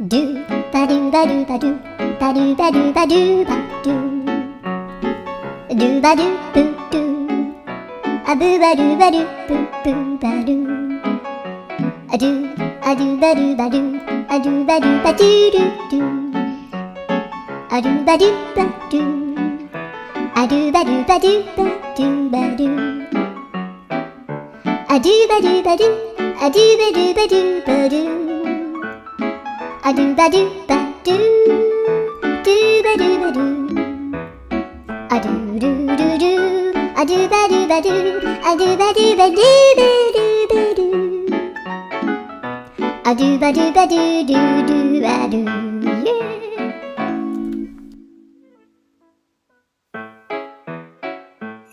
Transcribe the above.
ドゥバドゥバドゥバドゥバドゥバドゥバドゥバドゥドゥバドゥブドゥアブバドゥバドゥブブバドゥアドゥアドゥバドゥバドゥアドゥバドゥバドゥドゥドゥアドゥバドゥバドゥアドゥバドゥバドゥバドゥバドゥアドゥバドゥバドゥアドゥバドゥバドゥバドゥアドゥバドゥバドゥドゥバドゥバドゥアドゥドゥドゥドゥアドゥバドゥバドゥアドゥバドゥバドゥバドゥバドゥアドゥバドゥバドゥドゥドゥバドゥ